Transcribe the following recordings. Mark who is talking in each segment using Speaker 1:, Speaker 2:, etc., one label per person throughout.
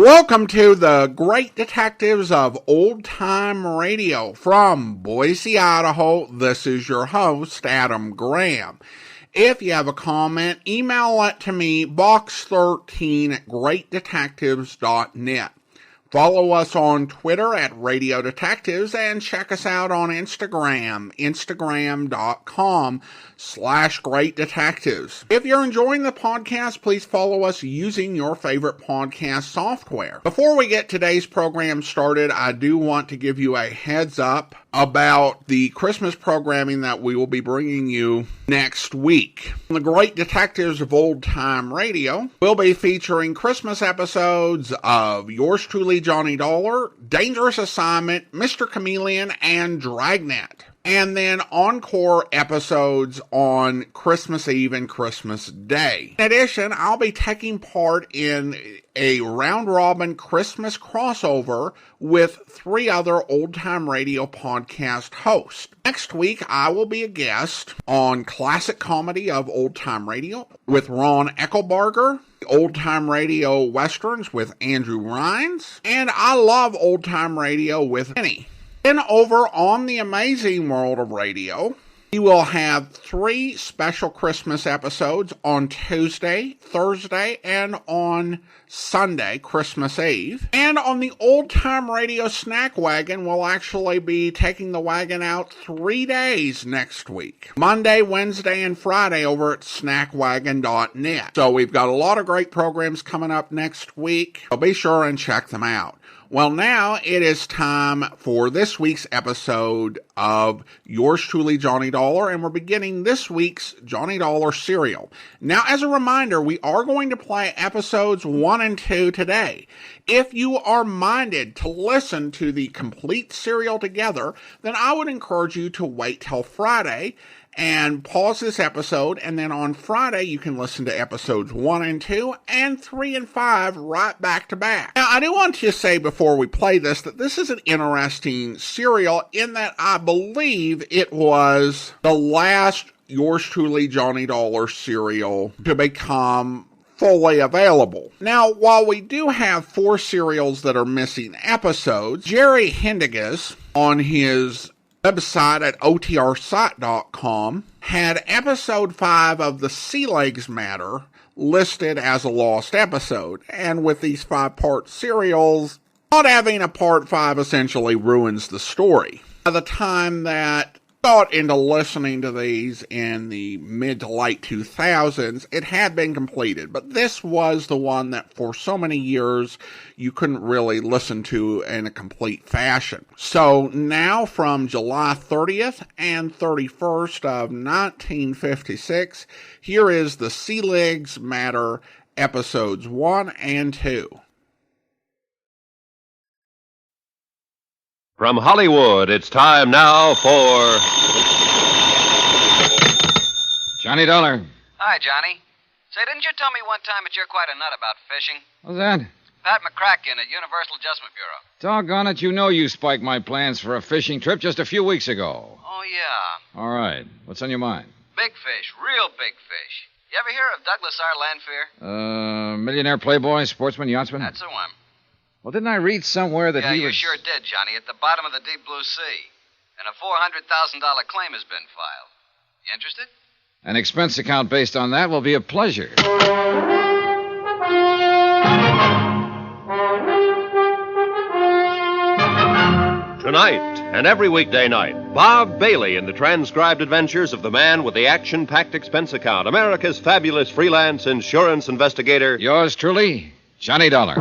Speaker 1: Welcome to the Great Detectives of Old Time Radio. From Boise, Idaho, this is your host, Adam Graham. If you have a comment, email it to me, box13@greatdetectives.net. Follow us on Twitter at Radio Detectives and check us out on Instagram, instagram.com/Great Detectives. If you're enjoying the podcast, please follow us using your favorite podcast software. Before we get today's program started, I do want to give you a heads up about the Christmas programming that we will be bringing you next week. The Great Detectives of Old Time Radio will be featuring Christmas episodes of Yours Truly, Johnny Dollar, Dangerous Assignment, Mr. Chameleon, and Dragnet. And then encore episodes on Christmas Eve and Christmas Day. In addition, I'll be taking part in a round-robin Christmas crossover with 3 other old-time radio podcast hosts. Next week, I will be a guest on Classic Comedy of Old-Time Radio with Ron Eckelbarger, Old-Time Radio Westerns with Andrew Rhines, and I Love Old-Time Radio with Penny. Then over on the Amazing World of Radio, we will have 3 special Christmas episodes on Tuesday, Thursday, and on Sunday, Christmas Eve. And on the Old Time Radio Snack Wagon, we'll actually be taking the wagon out 3 days next week. Monday, Wednesday, and Friday over at snackwagon.net. So we've got a lot of great programs coming up next week. So be sure and check them out. Well, now it is time for this week's episode of Yours Truly, Johnny Dollar, and we're beginning this week's Johnny Dollar serial. Now, as a reminder, we are going to play episodes 1 and 2 today. If you are minded to listen to the complete serial together, then I would encourage you to wait till Friday and pause this episode, and then on Friday you can listen to episodes 1 and 2 and 3 and 5 right back to back. Now, I do want to say before we play this that this is an interesting serial in that I believe it was the last Yours Truly Johnny Dollar serial to become fully available. Now, while we do have 4 serials that are missing episodes, Jerry Hendigas on his website at otrsite.com had episode 5 of the Sea Legs Matter listed as a lost episode. And with these 5-part serials, not having a part 5 essentially ruins the story. By the time that I got into listening to these in the mid to late 2000s, it had been completed. But this was the one that for so many years you couldn't really listen to in a complete fashion. So now from July 30th and 31st of 1956, here is the Sea Legs Matter episodes 1 and 2.
Speaker 2: From Hollywood, it's time now for
Speaker 3: Johnny Dollar.
Speaker 4: Hi, Johnny. Say, didn't you tell me one time that you're quite a nut about fishing?
Speaker 3: What's that?
Speaker 4: Pat McCracken at Universal Adjustment Bureau.
Speaker 3: Doggone it, you know you spiked my plans for a fishing trip just a few weeks ago.
Speaker 4: Oh, yeah.
Speaker 3: All right. What's on your mind?
Speaker 4: Big fish, real big fish. You ever hear of Douglas R. Lanfear?
Speaker 3: Millionaire playboy, sportsman, yachtsman?
Speaker 4: That's the one.
Speaker 3: Well, didn't I read somewhere that he
Speaker 4: was... Yeah, you sure did, Johnny, at the bottom of the deep blue sea. And a $400,000 claim has been filed. You interested?
Speaker 3: An expense account based on that will be a pleasure.
Speaker 2: Tonight and every weekday night, Bob Bailey in the transcribed adventures of the man with the action-packed expense account, America's fabulous freelance insurance investigator.
Speaker 3: Yours truly, Johnny Dollar.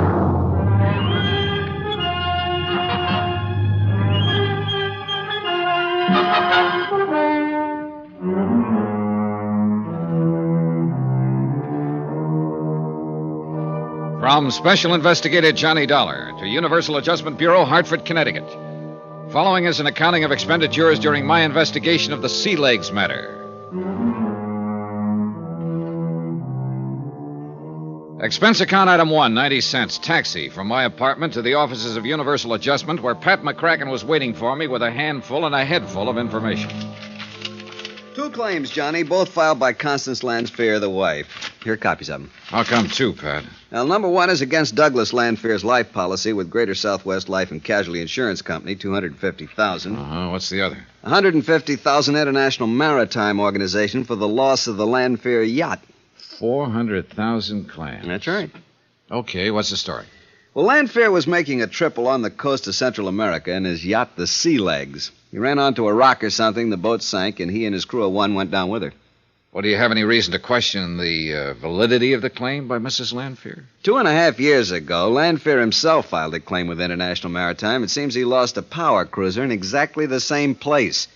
Speaker 3: From Special Investigator Johnny Dollar to Universal Adjustment Bureau, Hartford, Connecticut. Following is an accounting of expenditures during my investigation of the Sea Legs Matter. Expense account item 1, 90 cents, taxi from my apartment to the offices of Universal Adjustment, where Pat McCracken was waiting for me with a handful and a head full of information.
Speaker 5: 2 claims, Johnny, both filed by Constance Lanfear, the wife. Here are copies of them.
Speaker 3: How come two, Pat?
Speaker 5: Now, number 1 is against Douglas Landfear's life policy with Greater Southwest Life and Casualty Insurance Company, $250,000.
Speaker 3: What's the other?
Speaker 5: $150,000 International Maritime Organization for the loss of the Landfear yacht.
Speaker 3: 400,000 claims.
Speaker 5: That's right.
Speaker 3: Okay, what's the story?
Speaker 5: Well, Landfear was making a trip along the coast of Central America in his yacht, the Sea Legs. He ran onto a rock or something, the boat sank, and he and his crew of 1 went down with her.
Speaker 3: Well, do you have any reason to question the validity of the claim by Mrs. Landfear?
Speaker 5: 2.5 years ago, Landfear himself filed a claim with International Maritime. It seems he lost a power cruiser in exactly the same place,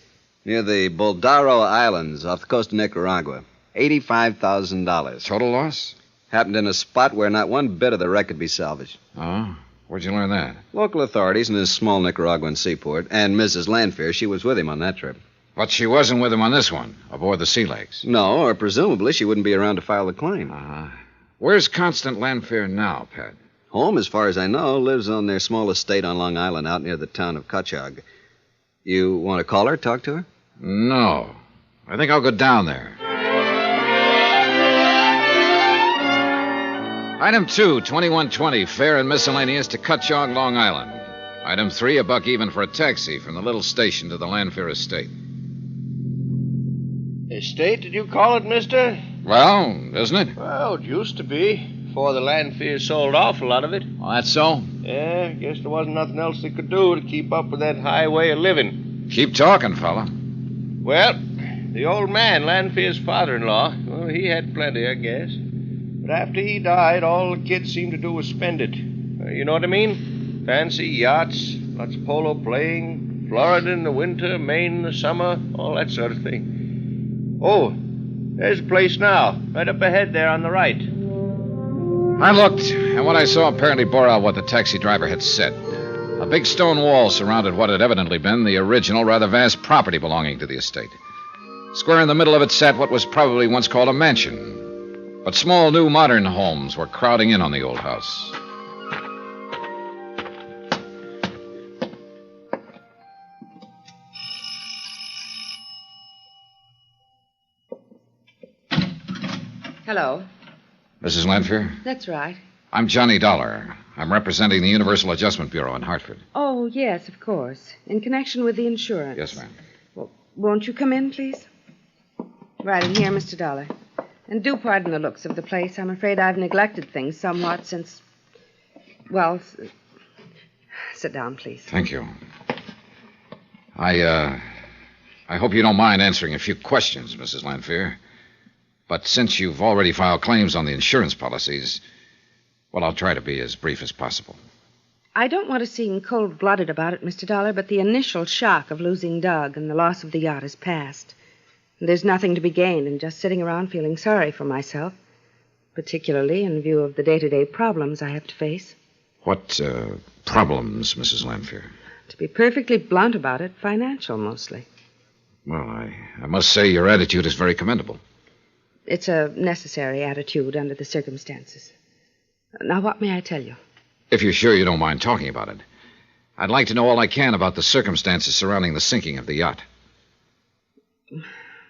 Speaker 5: near the Baldaro Islands off the coast of Nicaragua. $85,000.
Speaker 3: Total loss?
Speaker 5: Happened in a spot where not one bit of the wreck could be salvaged.
Speaker 3: Oh? Where'd you learn that?
Speaker 5: Local authorities in this small Nicaraguan seaport, and Mrs. Landfear, she was with him on that trip.
Speaker 3: But she wasn't with him on this one, aboard the Sea Legs.
Speaker 5: No, or presumably she wouldn't be around to file the claim.
Speaker 3: Where's Constant Landfear now, Pat?
Speaker 5: Home, as far as I know, lives on their small estate on Long Island out near the town of Cachag. You want to call her, talk to her?
Speaker 3: No. I think I'll go down there. Item 2, 2120, fare and miscellaneous to Cutchogue, Long Island. Item 3, a buck even for a taxi from the little station to the Landfear estate.
Speaker 6: Estate, did you call it, mister?
Speaker 3: Well, isn't it?
Speaker 6: Well, it used to be, before the Landfear sold off a lot of it.
Speaker 3: Well, that's so?
Speaker 6: Yeah, guess there wasn't nothing else they could do to keep up with that high way of living.
Speaker 3: Keep talking, fella.
Speaker 6: Well, the old man, Landfear's father-in-law, well, he had plenty, I guess. But after he died, all the kids seemed to do was spend it. You know what I mean? Fancy yachts, lots of polo playing, Florida in the winter, Maine in the summer, all that sort of thing. Oh, there's a place now, right up ahead there on the right.
Speaker 3: I looked, and what I saw apparently bore out what the taxi driver had said. A big stone wall surrounded what had evidently been the original, rather vast property belonging to the estate. Square in the middle of it sat what was probably once called a mansion. But small, new, modern homes were crowding in on the old house.
Speaker 7: Hello.
Speaker 3: Mrs. Landfear?
Speaker 7: That's right.
Speaker 3: I'm Johnny Dollar. I'm representing the Universal Adjustment Bureau in Hartford.
Speaker 7: Oh, yes, of course. In connection with the insurance.
Speaker 3: Yes, ma'am.
Speaker 7: Well, won't you come in, please? Right in here, Mr. Dollar. And do pardon the looks of the place. I'm afraid I've neglected things somewhat since... Well, sit down, please.
Speaker 3: Thank you. I hope you don't mind answering a few questions, Mrs. Landfear. But since you've already filed claims on the insurance policies, well, I'll try to be as brief as possible.
Speaker 7: I don't want to seem cold-blooded about it, Mr. Dollar, but the initial shock of losing Doug and the loss of the yacht is past. There's nothing to be gained in just sitting around feeling sorry for myself, particularly in view of the day-to-day problems I have to face.
Speaker 3: What problems, Mrs. Landfear?
Speaker 7: To be perfectly blunt about it, financial mostly.
Speaker 3: Well, I must say your attitude is very commendable.
Speaker 7: It's a necessary attitude under the circumstances. Now, what may I tell you?
Speaker 3: If you're sure you don't mind talking about it. I'd like to know all I can about the circumstances surrounding the sinking of the yacht.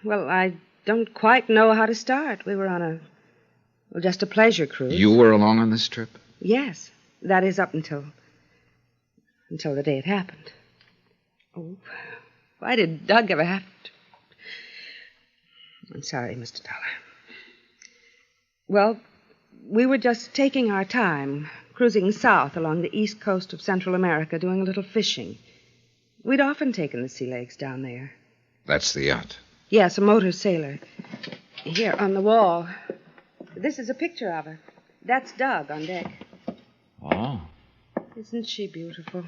Speaker 7: Well, I don't quite know how to start. We were on just a pleasure cruise.
Speaker 3: You were along on this trip?
Speaker 7: Yes. That is up until the day it happened. Oh, why did Doug ever have to... I'm sorry, Mr. Dollar. Well, we were just taking our time, cruising south along the east coast of Central America, doing a little fishing. We'd often taken the Sea Legs down there.
Speaker 3: That's the yacht?
Speaker 7: Yes, a motor sailor. Here, on the wall. This is a picture of her. That's Doug on deck.
Speaker 3: Oh.
Speaker 7: Isn't she beautiful?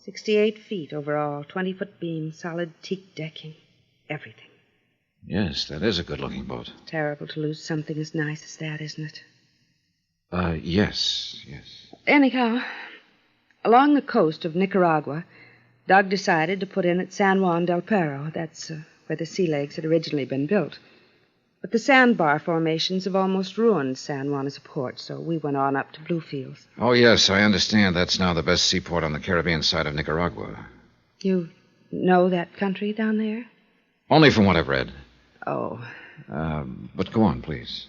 Speaker 7: 68 feet overall, 20-foot beam, solid teak decking, everything.
Speaker 3: Yes, that is a good-looking boat.
Speaker 7: Terrible to lose something as nice as that, isn't it?
Speaker 3: Yes.
Speaker 7: Anyhow, along the coast of Nicaragua, Doug decided to put in at San Juan del Perro. That's where the Sea Legs had originally been built. But the sandbar formations have almost ruined San Juan as a port, so we went on up to Bluefields.
Speaker 3: Oh, yes, I understand that's now the best seaport on the Caribbean side of Nicaragua.
Speaker 7: You know that country down there?
Speaker 3: Only from what I've read.
Speaker 7: Oh.
Speaker 3: But go on, please.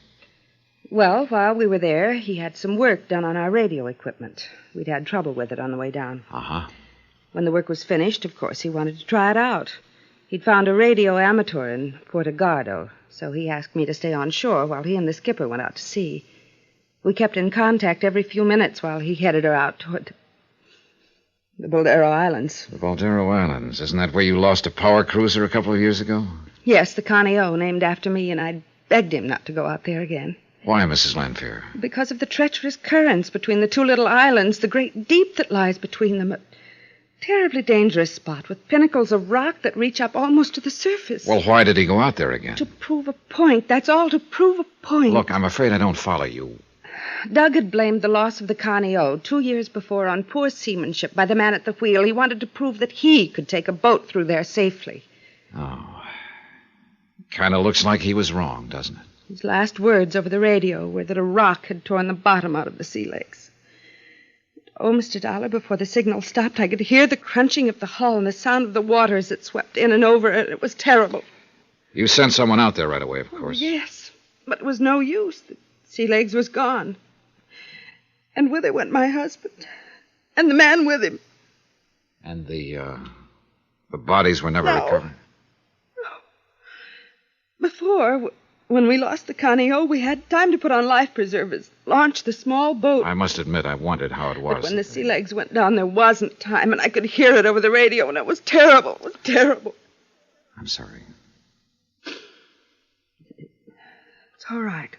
Speaker 7: Well, while we were there, he had some work done on our radio equipment. We'd had trouble with it on the way down.
Speaker 3: Uh-huh.
Speaker 7: When the work was finished, of course, he wanted to try it out. He'd found a radio amateur in Puerto Gardo, so he asked me to stay on shore while he and the skipper went out to sea. We kept in contact every few minutes while he headed her out toward the Boldero Islands.
Speaker 3: The Boldero Islands. Isn't that where you lost a power cruiser a couple of years ago?
Speaker 7: Yes, the Connie O, named after me, and I begged him not to go out there again.
Speaker 3: Why, Mrs. Lanfear?
Speaker 7: Because of the treacherous currents between the two little islands, the great deep that lies between them. A terribly dangerous spot with pinnacles of rock that reach up almost to the surface.
Speaker 3: Well, why did he go out there again?
Speaker 7: To prove a point. That's all, to prove a point.
Speaker 3: Look, I'm afraid I don't follow you.
Speaker 7: Doug had blamed the loss of the Connie O 2 years before on poor seamanship by the man at the wheel. He wanted to prove that he could take a boat through there safely.
Speaker 3: Oh. Kind of looks like he was wrong, doesn't it?
Speaker 7: His last words over the radio were that a rock had torn the bottom out of the sea legs. Oh, Mr. Dollar, before the signal stopped, I could hear the crunching of the hull and the sound of the water as it swept in and over, and it was terrible.
Speaker 3: You sent someone out there right away, of course.
Speaker 7: Oh, yes, but it was no use. The sea legs was gone. And with it went my husband. And the man with him.
Speaker 3: And the bodies were never recovered?
Speaker 7: Before, when we lost the Connie O, we had time to put on life preservers, launch the small boat.
Speaker 3: I must admit, I wondered how it was.
Speaker 7: But when the sea legs went down, there wasn't time, and I could hear it over the radio, and it was terrible. It was terrible.
Speaker 3: I'm sorry.
Speaker 7: It's all right.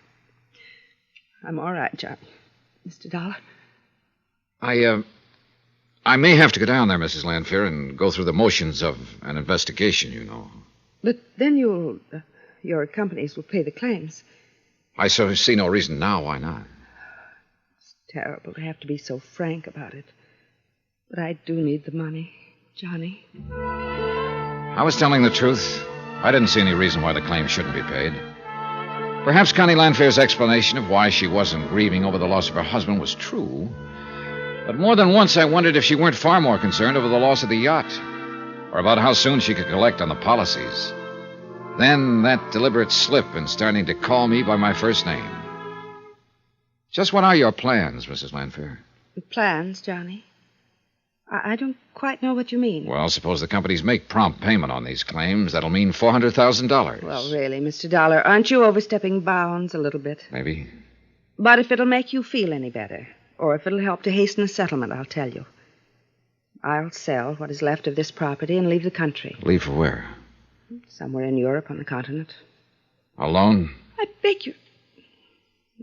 Speaker 7: I'm all right, Johnny. Mr. Dollar?
Speaker 3: I may have to go down there, Mrs. Lanfear, and go through the motions of an investigation, you know.
Speaker 7: But then your companies will pay the claims.
Speaker 3: I see no reason now why not.
Speaker 7: It's terrible to have to be so frank about it. But I do need the money, Johnny.
Speaker 3: I was telling the truth. I didn't see any reason why the claim shouldn't be paid. Perhaps Connie Lanfear's explanation of why she wasn't grieving over the loss of her husband was true. But more than once I wondered if she weren't far more concerned over the loss of the yacht, or about how soon she could collect on the policies. Then that deliberate slip in starting to call me by my first name. Just what are your plans, Mrs. Lanfear?
Speaker 7: Plans, Johnny? I don't quite know what you mean.
Speaker 3: Well, suppose the companies make prompt payment on these claims. That'll mean $400,000.
Speaker 7: Well, really, Mr. Dollar, aren't you overstepping bounds a little bit?
Speaker 3: Maybe.
Speaker 7: But if it'll make you feel any better, or if it'll help to hasten a settlement, I'll tell you. I'll sell what is left of this property and leave the country.
Speaker 3: Leave for where?
Speaker 7: Somewhere in Europe on the continent.
Speaker 3: Alone?
Speaker 7: I beg you.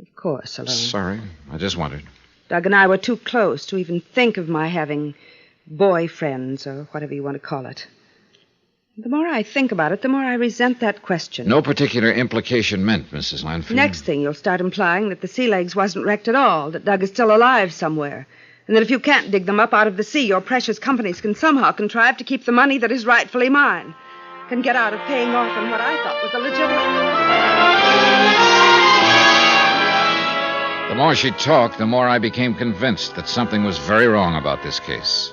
Speaker 7: Of course, alone.
Speaker 3: Sorry, I just wondered.
Speaker 7: Doug and I were too close to even think of my having boyfriends, or whatever you want to call it. The more I think about it, the more I resent that question.
Speaker 3: No particular implication meant, Mrs. Lanfear.
Speaker 7: Next thing, you'll start implying that the sea legs wasn't wrecked at all, that Doug is still alive somewhere, and that if you can't dig them up out of the sea, your precious companies can somehow contrive to keep the money that is rightfully mine, can get out of paying off on what I thought was a legitimate...
Speaker 3: The more she talked, the more I became convinced that something was very wrong about this case.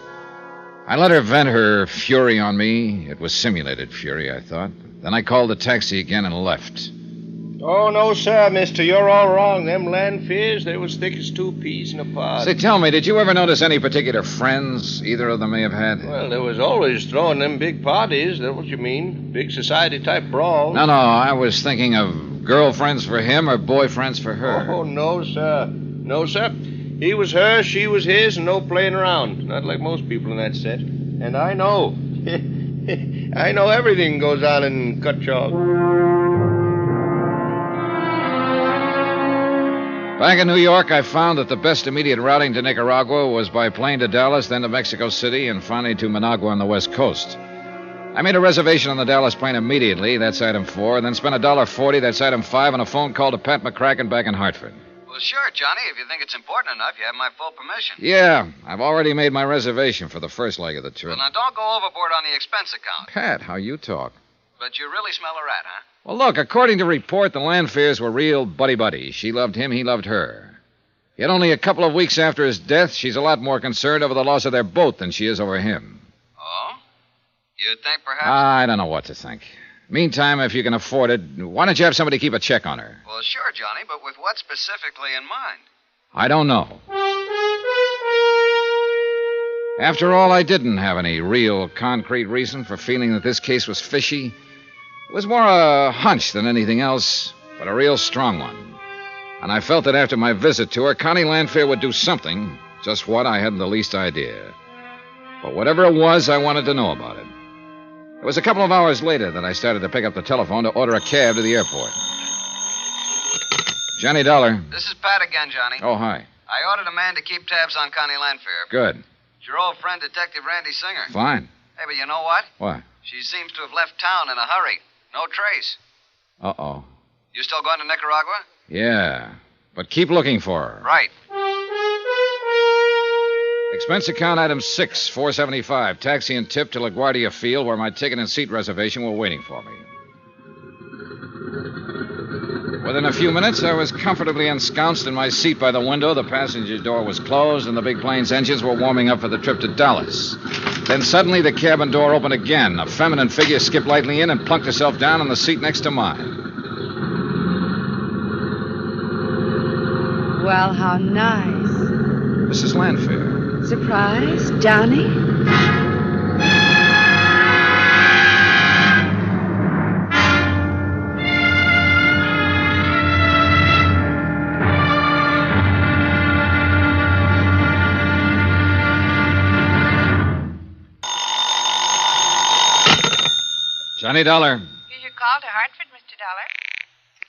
Speaker 3: I let her vent her fury on me. It was simulated fury, I thought. Then I called the taxi again and left.
Speaker 6: Oh, no, sir, mister. You're all wrong. Them Lanfears, they was thick as 2 peas in a pod.
Speaker 3: Say, tell me, did you ever notice any particular friends either of them may have had?
Speaker 6: Well, there was always throwing them big parties. That's what you mean. Big society-type brawls.
Speaker 3: No, I was thinking of girlfriends for him or boyfriends for her.
Speaker 6: Oh, no, sir. No, sir. He was her, she was his, and no playing around. Not like most people in that set. And I know. I know everything goes on in Cutchalk.
Speaker 3: Back in New York, I found that the best immediate routing to Nicaragua was by plane to Dallas, then to Mexico City, and finally to Managua on the West Coast. I made a reservation on the Dallas plane immediately, that's item 4, and then spent $1.40, that's item 5, on a phone call to Pat McCracken back in Hartford.
Speaker 4: Well, sure, Johnny. If you think it's important enough, you have my full permission.
Speaker 3: Yeah, I've already made my reservation for the first leg of the trip.
Speaker 4: Well, now, don't go overboard on the expense account.
Speaker 3: Pat, how you talk.
Speaker 4: But you really smell a rat, huh?
Speaker 3: Well, look, according to report, the Lanfears were real buddy-buddy. She loved him, he loved her. Yet only a couple of weeks after his death, she's a lot more concerned over the loss of their boat than she is over him.
Speaker 4: Oh? You think perhaps...
Speaker 3: I don't know what to think. Meantime, if you can afford it, why don't you have somebody keep a check on her?
Speaker 4: Well, sure, Johnny, but with what specifically in mind?
Speaker 3: I don't know. After all, I didn't have any real concrete reason for feeling that this case was fishy. It was more a hunch than anything else, but a real strong one. And I felt that after my visit to her, Connie Landfair would do something. Just what, I hadn't the least idea. But whatever it was, I wanted to know about it. It was a couple of hours later that I started to pick up the telephone to order a cab to the airport. Johnny Dollar.
Speaker 4: This is Pat again, Johnny.
Speaker 3: Oh, hi.
Speaker 4: I ordered a man to keep tabs on Connie Landfair.
Speaker 3: Good.
Speaker 4: It's your old friend, Detective Randy Singer.
Speaker 3: Fine.
Speaker 4: Hey, but you know what?
Speaker 3: What?
Speaker 4: She seems to have left town in a hurry. No trace.
Speaker 3: Uh-oh.
Speaker 4: You still going to Nicaragua?
Speaker 3: Yeah. But keep looking for her.
Speaker 4: Right.
Speaker 3: Expense account item 6, $475. Taxi and tip to LaGuardia Field, where my ticket and seat reservation were waiting for me. Within a few minutes, I was comfortably ensconced in my seat by the window. The passenger door was closed, and the big plane's engines were warming up for the trip to Dallas. Then suddenly, the cabin door opened again. A feminine figure skipped lightly in and plunked herself down on the seat next to mine.
Speaker 7: Well, how nice.
Speaker 3: Mrs. Landfair.
Speaker 7: Surprise, Johnny?
Speaker 3: Johnny Dollar.
Speaker 8: Here's your call to Hartford, Mr. Dollar.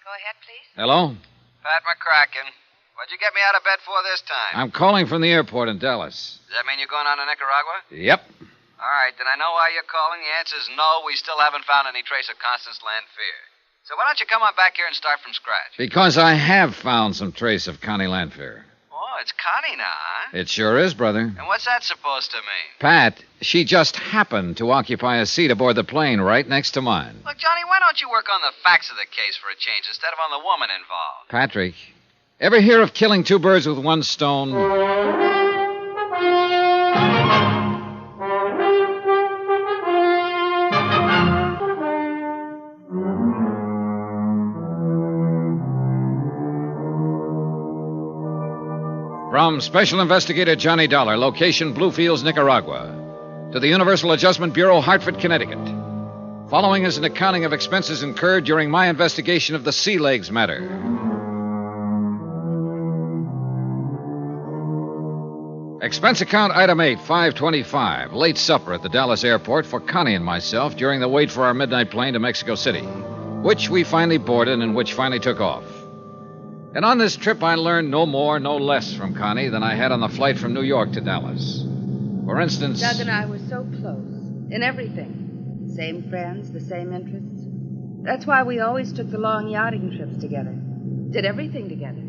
Speaker 8: Go ahead, please.
Speaker 3: Hello?
Speaker 4: Pat McCracken. What'd you get me out of bed for this time?
Speaker 3: I'm calling from the airport in Dallas.
Speaker 4: Does that mean you're going on to Nicaragua?
Speaker 3: Yep.
Speaker 4: All right, then I know why you're calling. The answer's no. We still haven't found any trace of Constance Landfair. So why don't you come on back here and start from scratch?
Speaker 3: Because I have found some trace of Connie Landfair.
Speaker 4: Oh, it's Connie now, huh?
Speaker 3: It sure is, brother.
Speaker 4: And what's that supposed to mean?
Speaker 3: Pat, she just happened to occupy a seat aboard the plane right next to mine.
Speaker 4: Look, Johnny, why don't you work on the facts of the case for a change instead of on the woman involved?
Speaker 3: Patrick, ever hear of killing two birds with one stone? From Special Investigator Johnny Dollar, location Bluefields, Nicaragua, to the Universal Adjustment Bureau, Hartford, Connecticut. Following is an accounting of expenses incurred during my investigation of the Sea Legs matter. Expense account item 8, $525. Late supper at the Dallas airport for Connie and myself during the wait for our midnight plane to Mexico City, which we finally boarded and which finally took off. And on this trip, I learned no more, no less from Connie than I had on the flight from New York to Dallas. For instance...
Speaker 7: Doug and I were so close in everything. Same friends, the same interests. That's why we always took the long yachting trips together. Did everything together.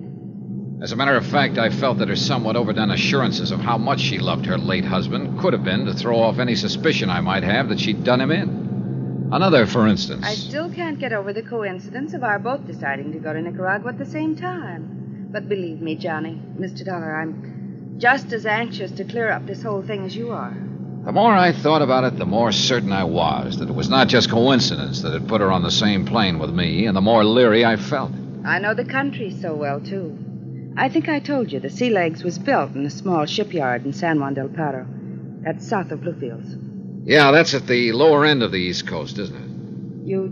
Speaker 3: As a matter of fact, I felt that her somewhat overdone assurances of how much she loved her late husband could have been to throw off any suspicion I might have that she'd done him in. Another, for instance.
Speaker 7: I still can't get over the coincidence of our both deciding to go to Nicaragua at the same time. But believe me, Johnny, Mr. Dollar, I'm just as anxious to clear up this whole thing as you are.
Speaker 3: The more I thought about it, the more certain I was that it was not just coincidence that had put her on the same plane with me, and the more leery I felt.
Speaker 7: I know the country so well, too. I think I told you the Sea Legs was built in a small shipyard in San Juan del Paro. That's south of Bluefields.
Speaker 3: Yeah, that's at the lower end of the East Coast, isn't it?
Speaker 7: You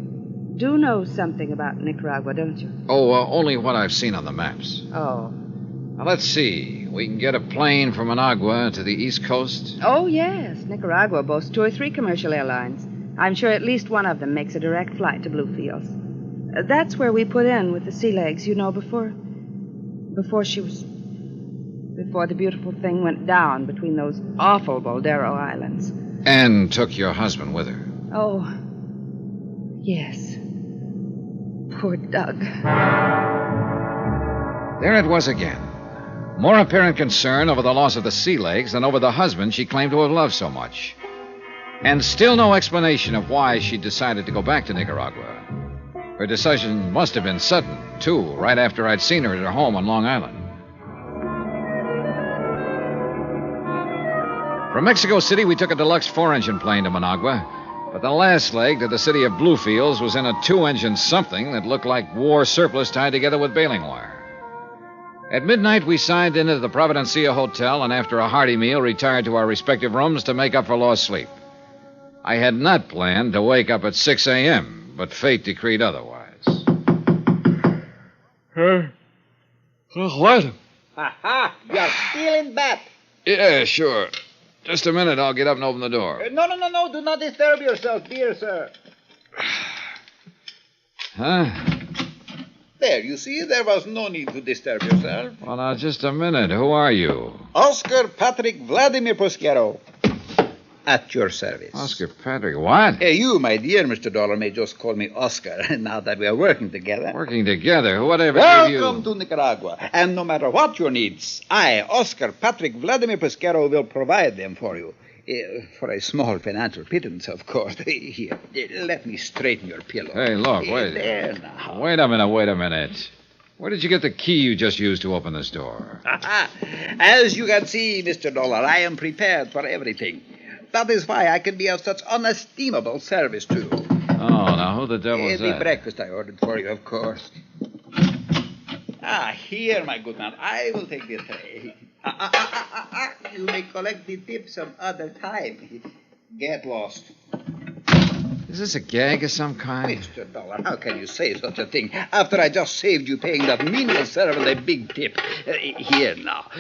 Speaker 7: do know something about Nicaragua, don't you?
Speaker 3: Oh, only what I've seen on the maps.
Speaker 7: Oh.
Speaker 3: Now, let's see. We can get a plane from Managua to the East Coast?
Speaker 7: Oh, yes. Nicaragua boasts 2 or 3 commercial airlines. I'm sure at least one of them makes a direct flight to Bluefields. That's where we put in with the Sea Legs, you know, before the beautiful thing went down between those awful Boldero Islands.
Speaker 3: And took your husband with her.
Speaker 7: Oh, yes. Poor Doug.
Speaker 3: There it was again. More apparent concern over the loss of the Sea Legs than over the husband she claimed to have loved so much. And still no explanation of why she decided to go back to Nicaragua. Her decision must have been sudden, too, right after I'd seen her at her home on Long Island. From Mexico City, we took a deluxe 4-engine plane to Managua, But the last leg to the city of Bluefields was in a 2-engine something that looked like war surplus tied together with baling wire. At midnight, we signed into the Providencia Hotel and after a hearty meal retired to our respective rooms to make up for lost sleep. I had not planned to wake up at 6 a.m., but fate decreed otherwise. What?
Speaker 9: Ha! You're still in bed.
Speaker 3: Yeah, sure. Just a minute, I'll get up and open the door.
Speaker 9: No. Do not disturb yourself, dear sir.
Speaker 3: Huh?
Speaker 9: There, you see, there was no need to disturb yourself.
Speaker 3: Well, now, just a minute. Who are you?
Speaker 9: Oscar Patrick Vladimir Posquero. At your service.
Speaker 3: Oscar Patrick, what?
Speaker 9: Hey, you, my dear Mr. Dollar, may just call me Oscar now that we are working together.
Speaker 3: Working together? Whatever gave you...
Speaker 9: Welcome to Nicaragua. And no matter what your needs, I, Oscar Patrick Vladimir Posquero, will provide them for you. For a small financial pittance, of course. Here, let me straighten your pillow.
Speaker 3: Hey, look, wait.
Speaker 9: There now.
Speaker 3: Wait a minute. Where did you get the key you just used to open this door?
Speaker 9: As you can see, Mr. Dollar, I am prepared for everything. That is why I can be of such unestimable service to you.
Speaker 3: Oh, now who the devil is that?
Speaker 9: The breakfast I ordered for you, of course. Here, my good man. I will take the tray. You may collect the tip some other time. Get lost.
Speaker 3: Is this a gag of some kind?
Speaker 9: Mr. Dollar, how can you say such a thing after I just saved you paying that menial servant a big tip? Here now.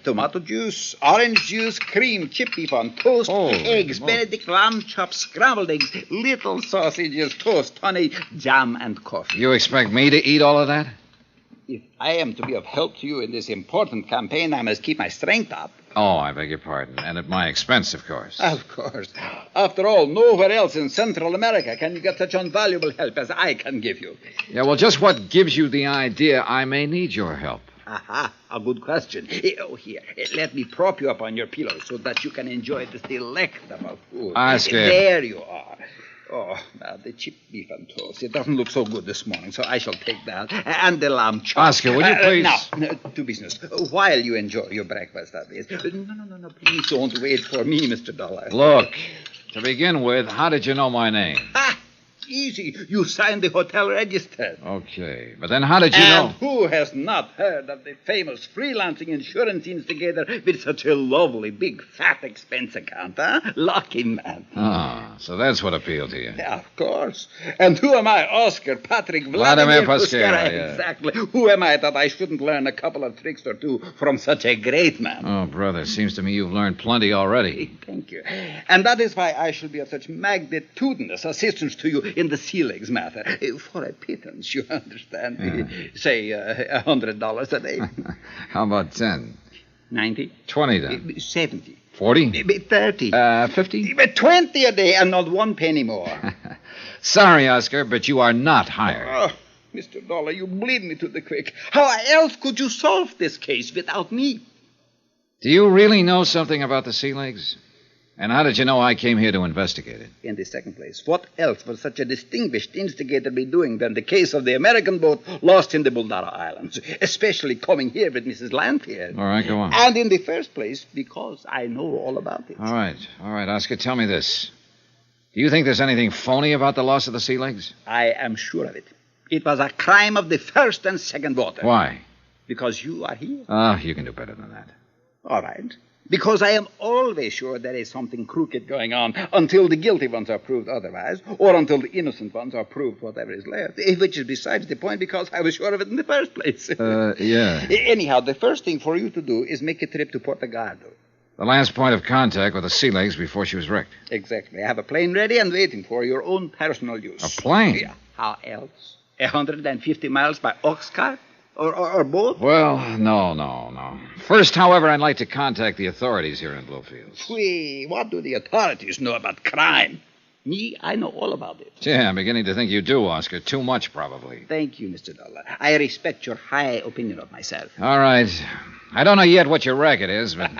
Speaker 9: Tomato juice, orange juice, cream, chip beef on toast, eggs, Benedict lamb chops, scrambled eggs, little sausages, toast, honey, jam, and coffee.
Speaker 3: You expect me to eat all of that?
Speaker 9: If I am to be of help to you in this important campaign, I must keep my strength up.
Speaker 3: Oh, I beg your pardon. And at my expense, of course.
Speaker 9: Of course. After all, nowhere else in Central America can you get such invaluable help as I can give you.
Speaker 3: Yeah, well, just what gives you the idea I may need your help?
Speaker 9: A good question. Here, let me prop you up on your pillow so that you can enjoy this delectable food.
Speaker 3: Oscar.
Speaker 9: There you are. Oh, now the chip beef and toast. It doesn't look so good this morning, so I shall take that. And the lamb chop.
Speaker 3: Oscar, will you please...
Speaker 9: Now, to business. While you enjoy your breakfast, that is. No. Please don't wait for me, Mr. Dollar.
Speaker 3: Look, to begin with, how did you know my name?
Speaker 9: Easy. You signed the hotel register.
Speaker 3: Okay, but then how did you know?
Speaker 9: And who has not heard of the famous freelancing insurance instigator with such a lovely, big, fat expense account, huh? Lucky man.
Speaker 3: So that's what appealed to you.
Speaker 9: Yeah, of course. And who am I, Oscar Patrick Vladimir Posquero?
Speaker 3: Yeah.
Speaker 9: Exactly. Who am I that I shouldn't learn a couple of tricks or two from such a great man?
Speaker 3: Oh, brother, seems to me you've learned plenty already.
Speaker 9: Thank you. And that is why I shall be of such magnitudinous assistance to you in the sea legs matter. For a pittance, you understand. Say, $100 a day.
Speaker 3: How about 10?
Speaker 9: 90.
Speaker 3: 20 then.
Speaker 9: 70.
Speaker 3: 40?
Speaker 9: 30.
Speaker 3: 50?
Speaker 9: 20 a day and not one penny more.
Speaker 3: Sorry, Oscar, but you are not hired.
Speaker 9: Oh, Mr. Dollar, you bleed me to the quick. How else could you solve this case without me?
Speaker 3: Do you really know something about the sea legs? And how did you know I came here to investigate it?
Speaker 9: In the second place, what else would such a distinguished instigator be doing than the case of the American boat lost in the Buldara Islands, especially coming here with Mrs. Lanfear?
Speaker 3: All right, go on.
Speaker 9: And in the first place, because I know all about it.
Speaker 3: All right, Oscar, tell me this. Do you think there's anything phony about the loss of the sea legs?
Speaker 9: I am sure of it. It was a crime of the first and second water.
Speaker 3: Why?
Speaker 9: Because you are here.
Speaker 3: You can do better than that.
Speaker 9: All right. Because I am always sure there is something crooked going on until the guilty ones are proved otherwise, or until the innocent ones are proved whatever is left, which is besides the point because I was sure of it in the first place.
Speaker 3: Yeah.
Speaker 9: Anyhow, the first thing for you to do is make a trip to Portugaldo.
Speaker 3: The last point of contact with the sea legs before she was wrecked.
Speaker 9: Exactly. I have a plane ready and waiting for your own personal use.
Speaker 3: A plane?
Speaker 9: Yeah. How else? 150 miles by ox cart? Or both?
Speaker 3: Well, no. First, however, I'd like to contact the authorities here in Bluefields.
Speaker 9: What do the authorities know about crime? Me, I know all about it.
Speaker 3: Yeah, I'm beginning to think you do, Oscar. Too much, probably.
Speaker 9: Thank you, Mr. Dollar. I respect your high opinion of myself.
Speaker 3: All right. I don't know yet what your racket is, but...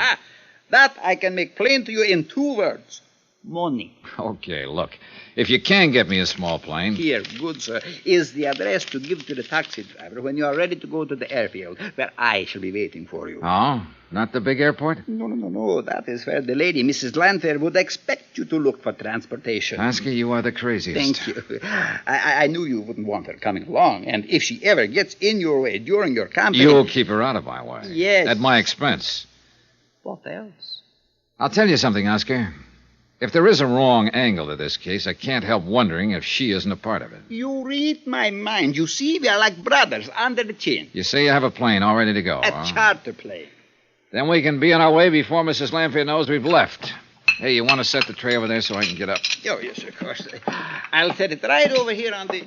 Speaker 9: That I can make plain to you in 2 words. Money.
Speaker 3: Okay, look. If you can get me a small plane...
Speaker 9: Here, good sir, is the address to give to the taxi driver when you are ready to go to the airfield, where I shall be waiting for you.
Speaker 3: Oh? Not the big airport?
Speaker 9: No. That is where the lady, Mrs. Lanfear, would expect you to look for transportation.
Speaker 3: Oscar, you are the craziest.
Speaker 9: Thank you. I knew you wouldn't want her coming along, and if she ever gets in your way during your campaign...
Speaker 3: You'll keep her out of my way.
Speaker 9: Yes.
Speaker 3: At my expense.
Speaker 9: What else?
Speaker 3: I'll tell you something, Oscar. If there is a wrong angle to this case, I can't help wondering if she isn't a part of it.
Speaker 9: You read my mind. You see, we are like brothers under the chin.
Speaker 3: You say you have a plane all ready to go.
Speaker 9: A charter plane.
Speaker 3: Then we can be on our way before Mrs. Lanfear knows we've left. Hey, you want to set the tray over there so I can get up?
Speaker 9: Oh, yes, of course. I'll set it right over here on the...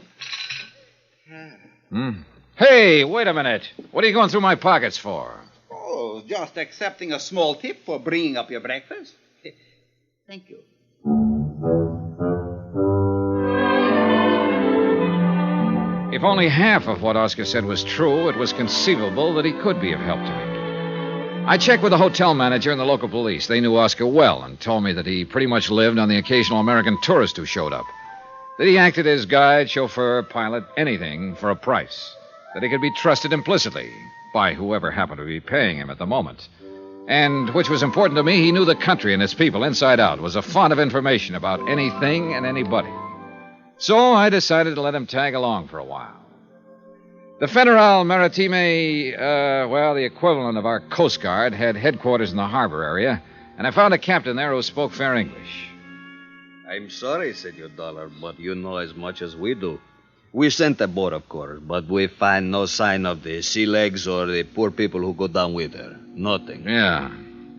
Speaker 3: Hey, wait a minute. What are you going through my pockets for?
Speaker 9: Oh, just accepting a small tip for bringing up your breakfast. Thank you.
Speaker 3: If only half of what Oscar said was true, it was conceivable that he could be of help to me. I checked with the hotel manager and the local police. They knew Oscar well and told me that he pretty much lived on the occasional American tourist who showed up. That he acted as guide, chauffeur, pilot, anything for a price. That he could be trusted implicitly by whoever happened to be paying him at the moment. And, which was important to me, he knew the country and its people inside out, was a font of information about anything and anybody. So I decided to let him tag along for a while. The Federal Maritime, the equivalent of our Coast Guard, had headquarters in the harbor area, and I found a captain there who spoke fair English.
Speaker 5: I'm sorry, Senor Dollar, but you know as much as we do. We sent a boat, of course, but we find no sign of the sea legs or the poor people who go down with her. Nothing.
Speaker 3: Yeah.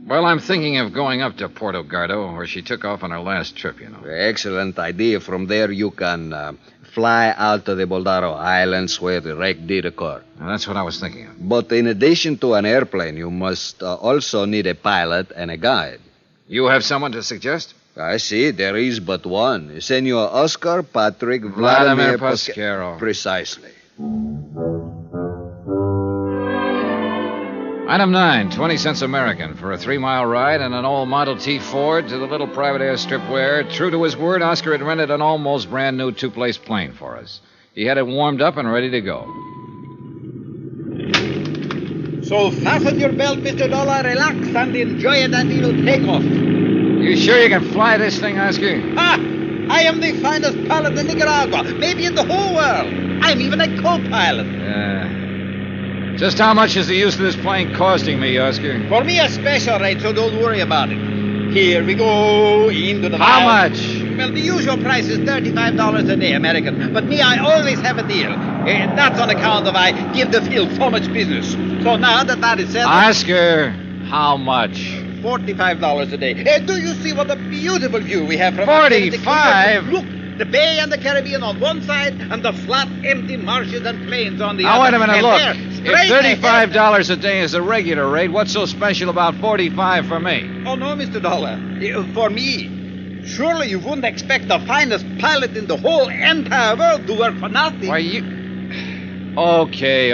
Speaker 3: Well, I'm thinking of going up to Porto Gardo, where she took off on her last trip, you know.
Speaker 5: Excellent idea. From there, you can fly out to the Boldaro Islands where the wreck did occur.
Speaker 3: Now, that's what I was thinking of.
Speaker 5: But in addition to an airplane, you must also need a pilot and a guide.
Speaker 3: You have someone to suggest?
Speaker 5: I see. There is but one. Senor Oscar Patrick Vladimir
Speaker 3: Pasquero.
Speaker 5: Precisely.
Speaker 3: Item 9, 20 cents American for a 3-mile ride in an old Model T Ford to the little private airstrip where, true to his word, Oscar had rented an almost brand new two-place plane for us. He had it warmed up and ready to go.
Speaker 9: So fasten your belt, Mr. Dollar, relax, and enjoy it, and it'll take off.
Speaker 3: You sure you can fly this thing, Oscar?
Speaker 9: I am the finest pilot in Nicaragua, maybe in the whole world. I'm even a co-pilot.
Speaker 3: Just how much is the use of this plane costing me, Oscar?
Speaker 9: For me, a special rate, so don't worry about it. Here we go into the...
Speaker 3: How much?
Speaker 9: Well, the usual price is $35 a day, American. But me, I always have a deal. That's on account of I give the field so much business. So now that is said...
Speaker 3: Oscar, how much?
Speaker 9: $45 a day. Do you see what a beautiful view we have from...
Speaker 3: 45?
Speaker 9: Look, the bay and the Caribbean on one side, and the flat, empty marshes and plains on the other.
Speaker 3: Now, wait a minute,
Speaker 9: and
Speaker 3: look.
Speaker 9: There,
Speaker 3: if $35 a day is the regular rate, what's so special about $45 for me?
Speaker 9: Oh, no, Mr. Dollar. For me, surely you wouldn't expect the finest pilot in the whole entire world to work for nothing.
Speaker 3: Why, you... Okay.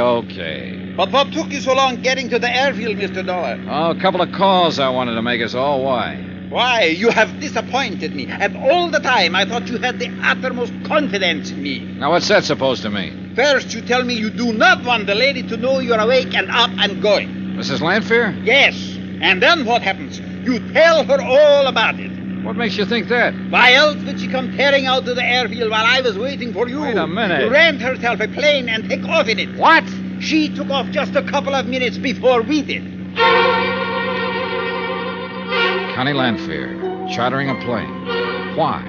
Speaker 9: But what took you so long getting to the airfield, Mr. Dollar?
Speaker 3: Oh, a couple of calls I wanted to make us all. Why?
Speaker 9: Why, you have disappointed me. And all the time, I thought you had the uttermost confidence in me.
Speaker 3: Now, what's that supposed to mean?
Speaker 9: First, you tell me you do not want the lady to know you're awake and up and going.
Speaker 3: Mrs. Lanfear?
Speaker 9: Yes. And then what happens? You tell her all about it.
Speaker 3: What makes you think that?
Speaker 9: Why else would she come tearing out to the airfield while I was waiting for you?
Speaker 3: Wait a minute.
Speaker 9: You rent herself a plane and take off in it.
Speaker 3: What?
Speaker 9: She took off just a couple of minutes before we did.
Speaker 3: Connie Lanfear, chartering a plane. Why?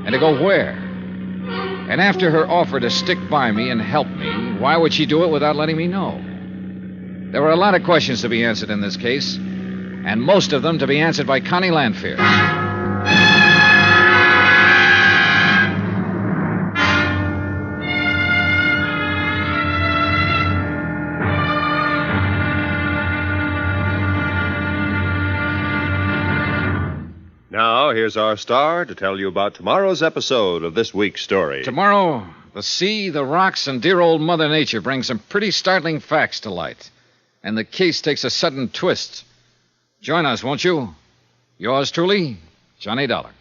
Speaker 3: And to go where? And after her offer to stick by me and help me, why would she do it without letting me know? There were a lot of questions to be answered in this case, and most of them to be answered by Connie Lanfear.
Speaker 2: Now, here's our star to tell you about tomorrow's episode of this week's story.
Speaker 3: Tomorrow, the sea, the rocks, and dear old Mother Nature bring some pretty startling facts to light. And the case takes a sudden twist. Join us, won't you? Yours truly, Johnny Dollar.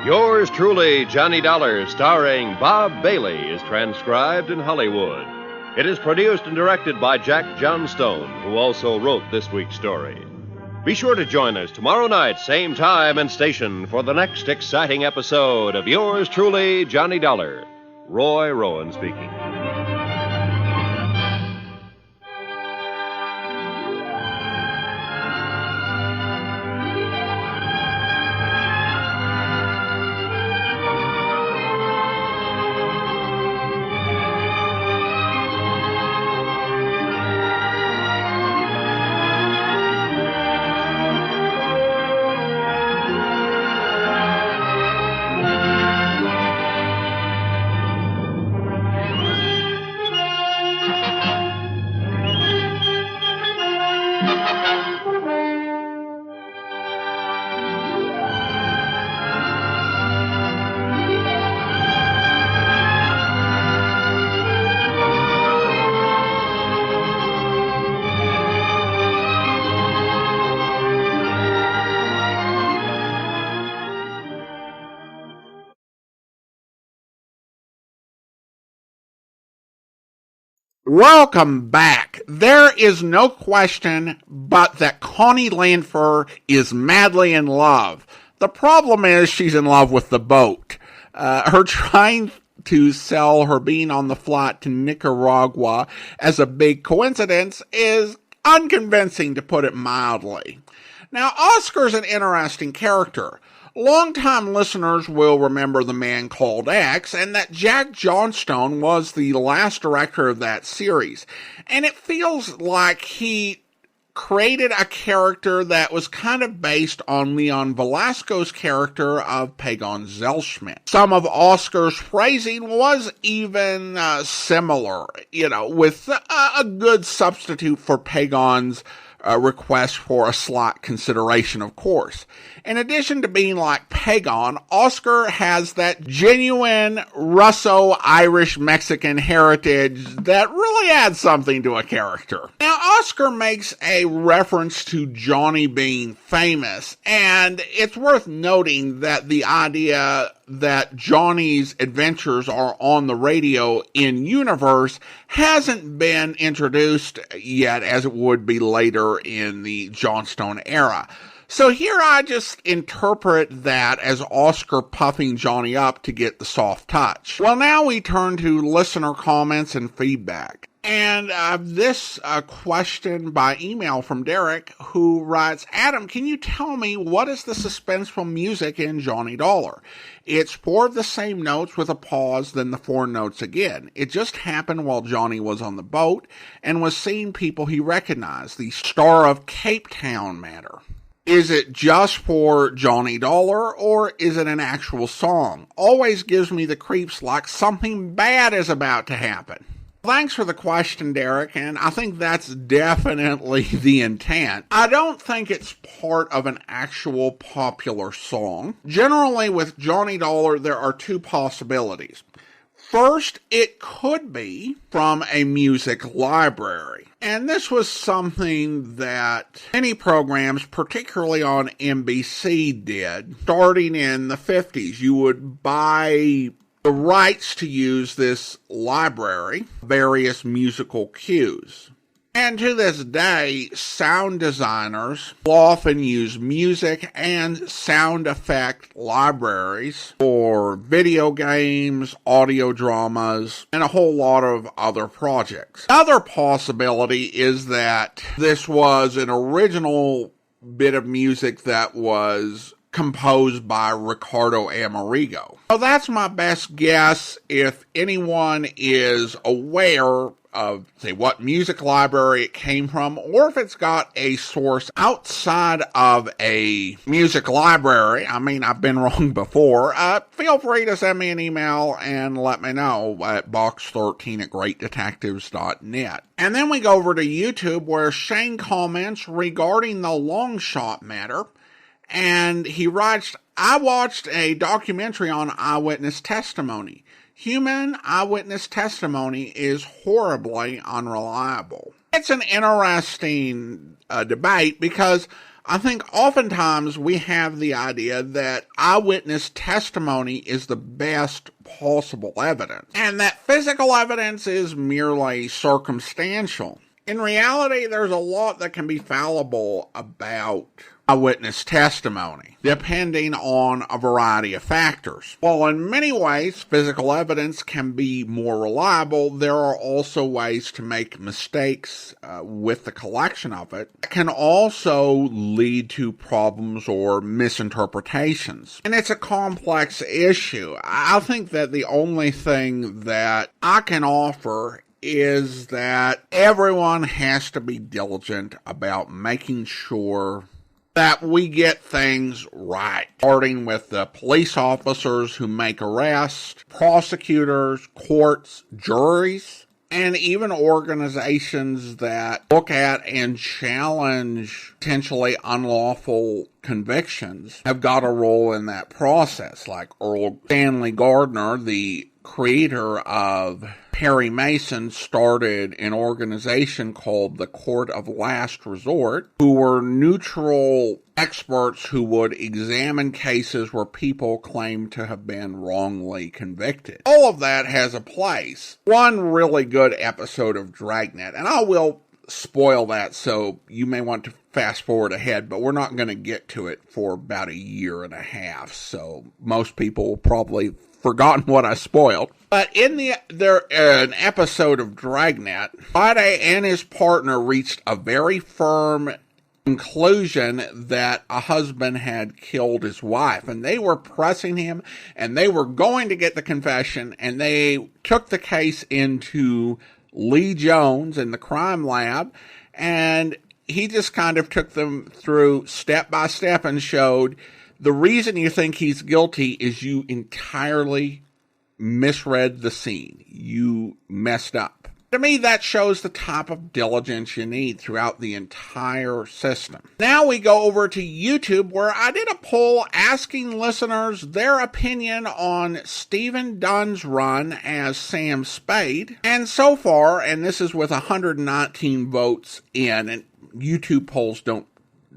Speaker 2: Yours truly, Johnny Dollar, starring Bob Bailey, is transcribed in Hollywood. It is produced and directed by Jack Johnstone, who also wrote this week's story. Be sure to join us tomorrow night, same time and station, for the next exciting episode of Yours truly, Johnny Dollar. Roy Rowan speaking.
Speaker 1: Welcome back. There is no question but that Connie Landfer is madly in love. The problem is she's in love with the boat. Her trying to sell her being on the flight to Nicaragua as a big coincidence is unconvincing, to put it mildly. Now, Oscar's an interesting character. Longtime listeners will remember The Man Called X, and that Jack Johnstone was the last director of that series. And it feels like he created a character that was kind of based on Leon Velasco's character of Pagon Zellschmidt. Some of Oscar's phrasing was even similar, with a good substitute for Pagon's request for a slight consideration, of course. In addition to being like Pagon, Oscar has that genuine Russo-Irish-Mexican heritage that really adds something to a character. Now, Oscar makes a reference to Johnny being famous, and it's worth noting that the idea that Johnny's adventures are on the radio in universe hasn't been introduced yet, as it would be later in the Johnstone era. So here I just interpret that as Oscar puffing Johnny up to get the soft touch. Well, now we turn to listener comments and feedback. And this question by email from Derek, who writes, Adam, can you tell me what is the suspenseful music in Johnny Dollar? It's 4 of the same notes with a pause, then the 4 notes again. It just happened while Johnny was on the boat and was seeing people he recognized, the Star of Cape Town matter. Is it just for Johnny Dollar, or is it an actual song? Always gives me the creeps like something bad is about to happen. Thanks for the question, Derek, and I think that's definitely the intent. I don't think it's part of an actual popular song. Generally, with Johnny Dollar, there are 2 possibilities. First, it could be from a music library. And this was something that many programs, particularly on NBC, did. Starting in the 50s, you would buy the rights to use this library, various musical cues. And to this day, sound designers will often use music and sound effect libraries for video games, audio dramas, and a whole lot of other projects. Another possibility is that this was an original bit of music that was composed by Ricardo Amerigo. So that's my best guess. If anyone is aware of, say, what music library it came from, or if it's got a source outside of a music library, I mean, I've been wrong before, feel free to send me an email and let me know at box13@greatdetectives.net. And then we go over to YouTube, where Shane comments regarding the long shot matter. And he writes, I watched a documentary on eyewitness testimony. Human eyewitness testimony is horribly unreliable. It's an interesting debate because I think oftentimes we have the idea that eyewitness testimony is the best possible evidence, and that physical evidence is merely circumstantial. In reality, there's a lot that can be fallible about eyewitness testimony, depending on a variety of factors. While in many ways physical evidence can be more reliable, there are also ways to make mistakes with the collection of it. It can also lead to problems or misinterpretations. And it's a complex issue. I think that the only thing that I can offer is that everyone has to be diligent about making sure that we get things right, starting with the police officers who make arrests, prosecutors, courts, juries, and even organizations that look at and challenge potentially unlawful convictions have got a role in that process, like Earl Stanley Gardner, the creator of Perry Mason, started an organization called the Court of Last Resort, who were neutral experts who would examine cases where people claimed to have been wrongly convicted. All of that has a place. One really good episode of Dragnet, and I will spoil that, so you may want to fast forward ahead, but we're not going to get to it for about a year and a half, so most people will probably forgotten what I spoiled. But in an episode of Dragnet, Friday and his partner reached a very firm conclusion that a husband had killed his wife, and they were pressing him, and they were going to get the confession, and they took the case into Lee Jones in the crime lab, and he just kind of took them through step by step and showed the reason you think he's guilty is you entirely misread the scene. You messed up. To me, that shows the type of diligence you need throughout the entire system. Now we go over to YouTube, where I did a poll asking listeners their opinion on Stephen Dunn's run as Sam Spade. And so far, and this is with 119 votes in, and YouTube polls don't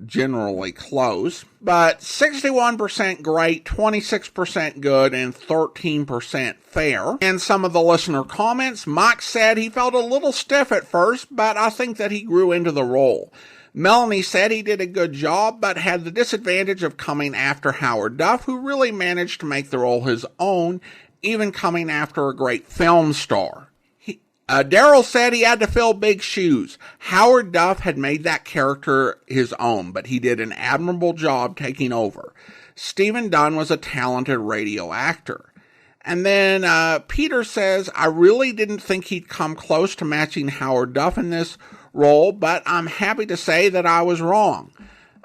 Speaker 1: generally close, but 61% great, 26% good, and 13% fair. And some of the listener comments, Mike said he felt a little stiff at first, but I think that he grew into the role. Melanie said he did a good job, but had the disadvantage of coming after Howard Duff, who really managed to make the role his own, even coming after a great film star. Daryl said he had to fill big shoes. Howard Duff had made that character his own, but he did an admirable job taking over. Stephen Dunn was a talented radio actor. And then Peter says, I really didn't think he'd come close to matching Howard Duff in this role, but I'm happy to say that I was wrong.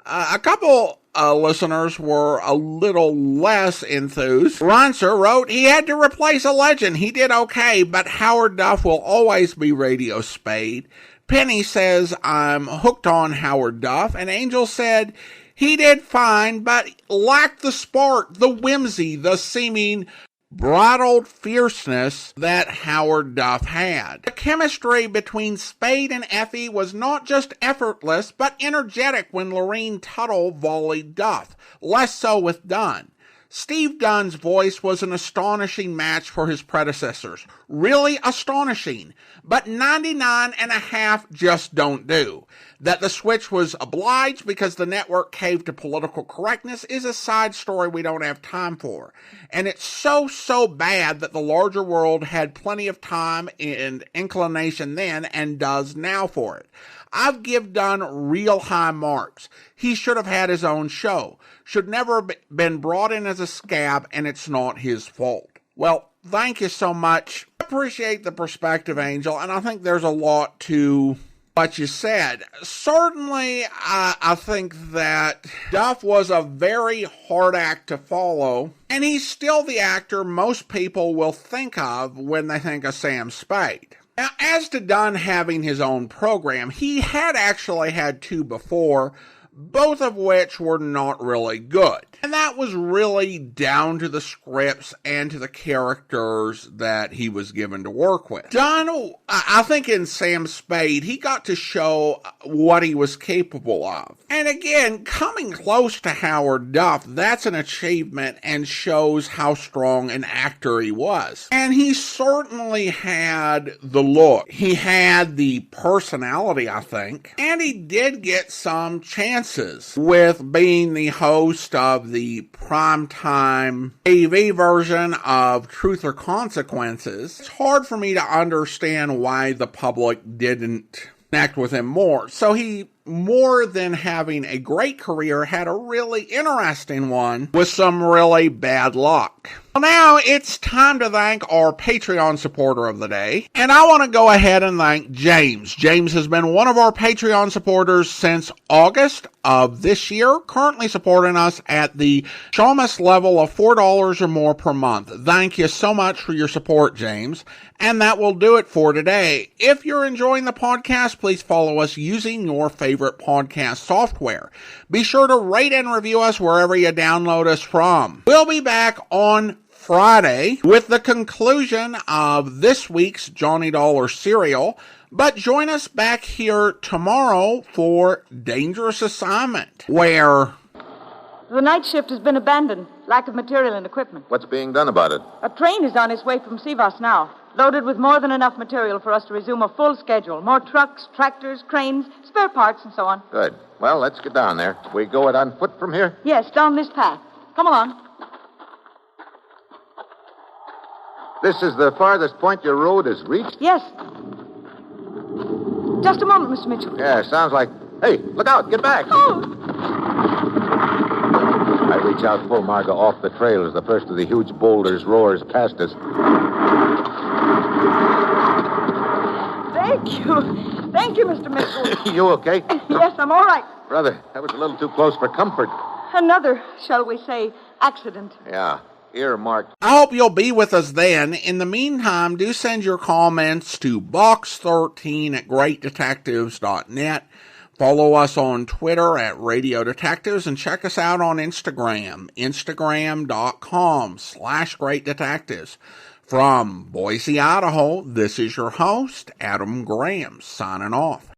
Speaker 1: A couple listeners were a little less enthused. Ronser wrote, he had to replace a legend. He did okay, but Howard Duff will always be Radio Spade. Penny says, I'm hooked on Howard Duff. And Angel said, he did fine, but lacked the spark, the whimsy, the seeming bridled fierceness that Howard Duff had. The chemistry between Spade and Effie was not just effortless, but energetic when Lorene Tuttle volleyed Duff, less so with Dunn. Steve Dunn's voice was an astonishing match for his predecessors. Really astonishing. But 99.5 just don't do. That the switch was obliged because the network caved to political correctness is a side story we don't have time for. And it's so bad that the larger world had plenty of time and inclination then and does now for it. I've give Dunn real high marks. He should have had his own show. Should never have been brought in as a scab, and it's not his fault. Well, thank you so much. I appreciate the perspective, Angel, and I think there's a lot to what you said. Certainly, I think that Duff was a very hard act to follow, and he's still the actor most people will think of when they think of Sam Spade. Now, as to Dunn having his own program, he had actually had two before, both of which were not really good. And that was really down to the scripts and to the characters that he was given to work with. Don, I think in Sam Spade, he got to show what he was capable of. And again, coming close to Howard Duff, that's an achievement and shows how strong an actor he was. And he certainly had the look. He had the personality, I think. And he did get some chances with being the host of the primetime TV version of Truth or Consequences. It's hard for me to understand why the public didn't connect with him more. So he, more than having a great career, had a really interesting one with some really bad luck. Well, now it's time to thank our Patreon supporter of the day, and I want to go ahead and thank James. James has been one of our Patreon supporters since August of this year, currently supporting us at the Shamus level of $4 or more per month. Thank you so much for your support, James. And that will do it for today. If you're enjoying the podcast, please follow us using your favorite podcast software. Be sure to rate and review us wherever you download us from. We'll be back on Friday with the conclusion of this week's Johnny Dollar serial. But join us back here tomorrow for Dangerous Assignment, where
Speaker 10: the night shift has been abandoned. Lack of material and equipment.
Speaker 11: What's being done about it?
Speaker 10: A train is on its way from Sivas now, loaded with more than enough material for us to resume a full schedule. More trucks, tractors, cranes, spare parts, and so on.
Speaker 11: Good. Well, let's get down there. We go it on foot from here?
Speaker 10: Yes, down this path. Come along.
Speaker 11: This is the farthest point your road has reached?
Speaker 10: Yes. Just a moment, Mr. Mitchell.
Speaker 11: Yeah, sounds like... Hey, look out. Get back.
Speaker 10: Oh!
Speaker 11: I reach out, pull Margot off the trail as the first of the huge boulders roars past us.
Speaker 10: Thank you. Thank you, Mr. Mitchell.
Speaker 11: You okay?
Speaker 10: Yes, I'm all right.
Speaker 11: Brother, that was a little too close for comfort.
Speaker 10: Another, shall we say, accident.
Speaker 11: Yeah. Earmarked.
Speaker 1: I hope you'll be with us then. In the meantime, do send your comments to box13@greatdetectives.net. Follow us on Twitter at Radio Detectives and check us out on Instagram, instagram.com/greatdetectives. From Boise, Idaho, this is your host, Adam Graham, signing off.